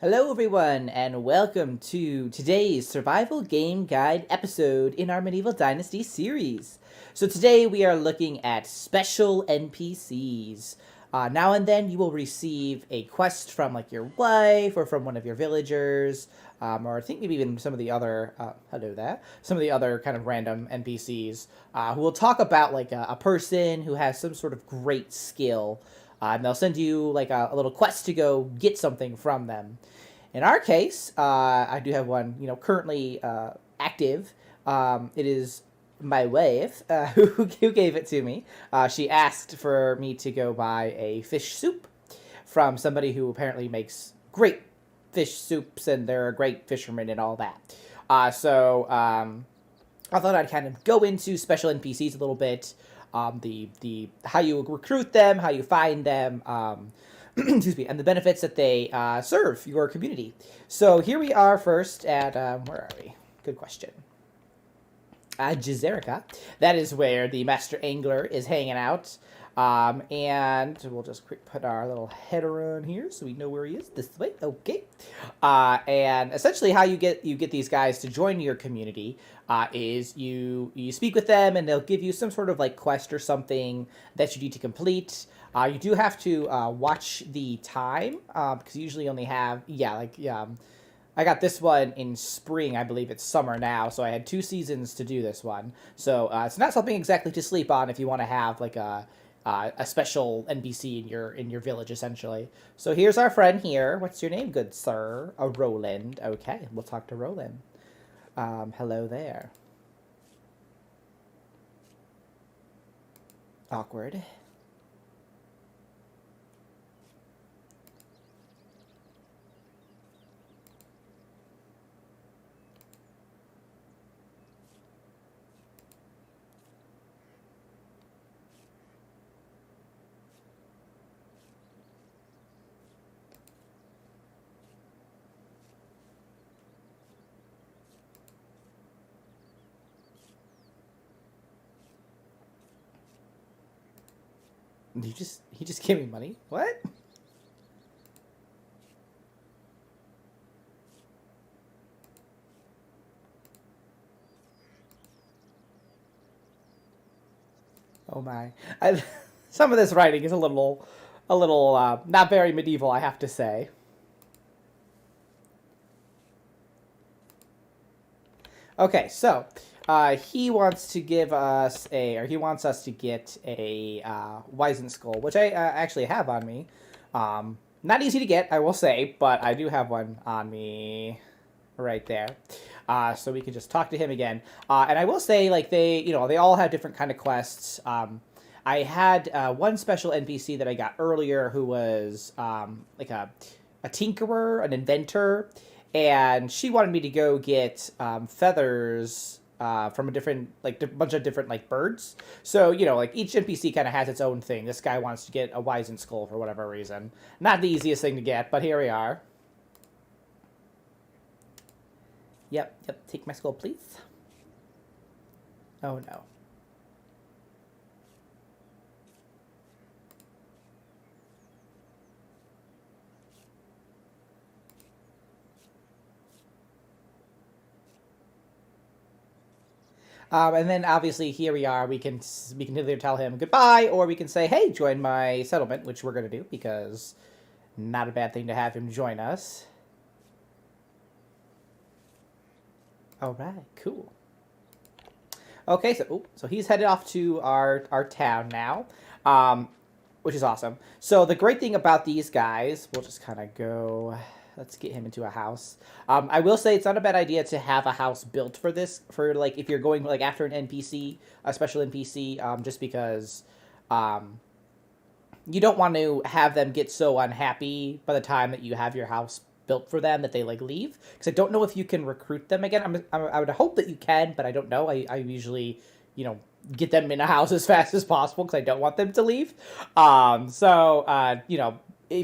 Hello, everyone, and welcome to today's Survival Game Guide episode in our Medieval Dynasty series. So, today we are looking at special NPCs. Now and then you will receive a quest from like your wife or from one of your villagers, or I think maybe even some of the other, hello there, some of the other kind of random NPCs who will talk about like a person who has some sort of great skill. And they'll send you like a little quest to go get something from them. In our case, I do have one, currently active. It is my wife who gave it to me. She asked for me to go buy a fish soup from somebody who apparently makes great fish soups, and they're a great fisherman and all that. So I thought I'd kind of go into special NPCs a little bit, the how you recruit them, how you find them, excuse me, and the benefits that they serve your community. So here we are first at where are we? Good question. Jazerica. That is where the master angler is hanging out. And we'll just quick put our little header on here so we know where he is. This way, okay. And essentially, how you get these guys to join your community is you speak with them, and they'll give you some sort of like quest or something that you need to complete. You do have to watch the time because you usually only have I got this one in spring. I believe it's summer now, so I had 2 seasons to do this one. So it's not something exactly to sleep on if you want to have like a special NPC in your village, essentially. So here's our friend here. What's your name, good sir? Roland. Okay, we'll talk to Roland. Hello there. Awkward. He just gave me money. What? Oh my. Some of this writing is a little not very medieval, I have to say. Okay, so he wants to give us he wants us to get a Wizen Skull, which I actually have on me. Not easy to get, I will say, but I do have one on me right there. So we can just talk to him again. And I will say, like they all have different kind of quests. I had one special NPC that I got earlier who was like a tinkerer, an inventor, and she wanted me to go get feathers from a different bunch of different like birds. So like each NPC kind of has its own thing. This guy wants to get a Wizen Skull for whatever reason. Not the easiest thing to get, but here we are. Yep. Take my skull, please. Oh no. And then obviously here we are. We can either tell him goodbye or we can say, "Hey, join my settlement," which we're gonna do because not a bad thing to have him join us. All right, cool. Okay, so he's headed off to our town now, um, which is awesome. So the great thing about these guys, we'll just kind of go. Let's get him into a house. I will say it's not a bad idea to have a house built for this, for like if you're going like after an NPC, a special NPC, just because um, you don't want to have them get so unhappy by the time that you have your house built for them that they like leave. Because I don't know if you can recruit them again. I would hope that you can, but I don't know. I usually get them in a house as fast as possible because I don't want them to leave.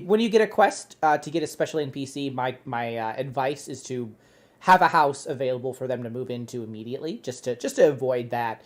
When you get a quest to get a special NPC, my advice is to have a house available for them to move into immediately, just to avoid that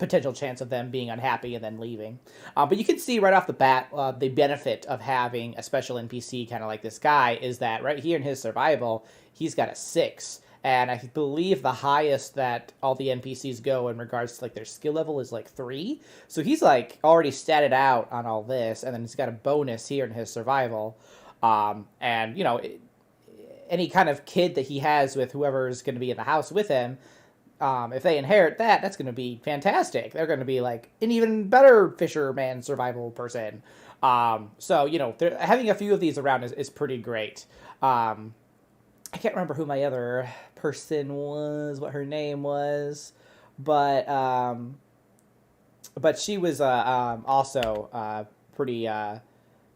potential chance of them being unhappy and then leaving. But you can see right off the bat the benefit of having a special NPC kind of like this guy is that right here in his survival, he's got a 6. And I believe the highest that all the NPCs go in regards to like their skill level is like 3. So he's like already statted out on all this, and then he's got a bonus here in his survival. And you know, any kind of kid that he has with whoever is going to be in the house with him, if they inherit that, that's going to be fantastic. They're going to be like an even better fisherman survival person. So, you know, having a few of these around is pretty great. I can't remember who my other person was, what her name was, but she was also pretty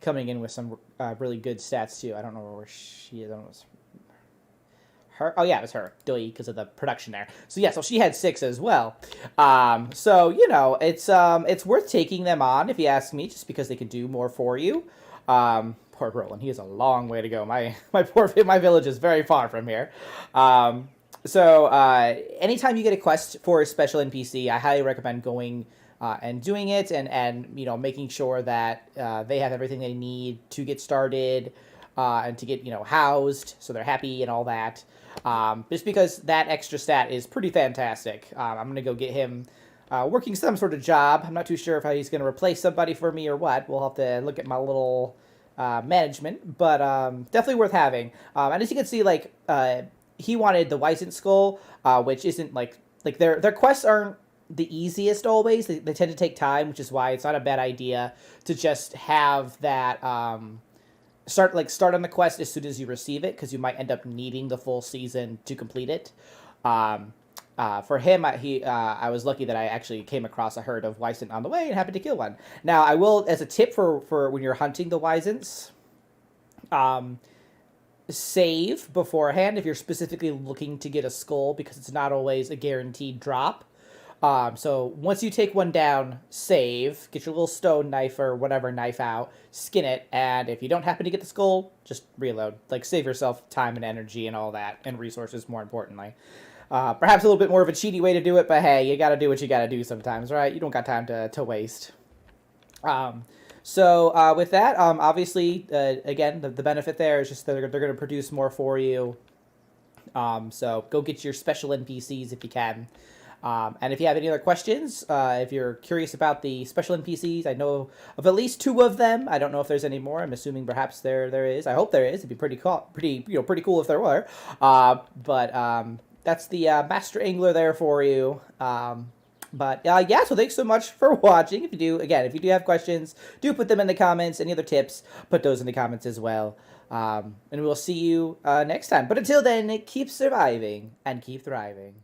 coming in with some really good stats too. I don't know where she is. I don't know. Her? Oh yeah, it was her. Because of the production there. So yeah, so she had 6 as well. So you know, it's worth taking them on if you ask me, just because they can do more for you. Poor Roland, he has a long way to go. My village is very far from here. So anytime you get a quest for a special NPC, I highly recommend going and doing it, and you know, making sure that they have everything they need to get started and to get, you know, housed, so they're happy and all that. Just because that extra stat is pretty fantastic. I'm gonna go get him working some sort of job. I'm not too sure if he's gonna replace somebody for me or what. We'll have to look at my little management, but definitely worth having. And as you can see, like he wanted the Wyzant skull, which isn't like their quests aren't the easiest always. They tend to take time, which is why it's not a bad idea to just have that start on the quest as soon as you receive it, because you might end up needing the full season to complete it. For him, I was lucky that I actually came across a herd of Wyzant on the way and happened to kill one. Now, I will, as a tip for when you're hunting the Wyzants, save beforehand if you're specifically looking to get a skull, because it's not always a guaranteed drop. So once you take one down, save, get your little stone knife or whatever knife out, skin it, and if you don't happen to get the skull, just reload. Like, save yourself time and energy and all that, and resources, more importantly. Perhaps a little bit more of a cheaty way to do it, but hey, you gotta do what you gotta do sometimes, right? You don't got time to waste. So with that, obviously, again, the benefit there is just that they're going to produce more for you. So go get your special NPCs if you can. And if you have any other questions, if you're curious about the special NPCs, I know of at least 2 of them. I don't know if there's any more. I'm assuming perhaps there is. I hope there is. It'd be pretty cool if there were. But that's the Master Angler there for you. But yeah, so thanks so much for watching. If you do have questions, do put them in the comments. Any other tips, put those in the comments as well. And we'll see you next time. But until then, keep surviving and keep thriving.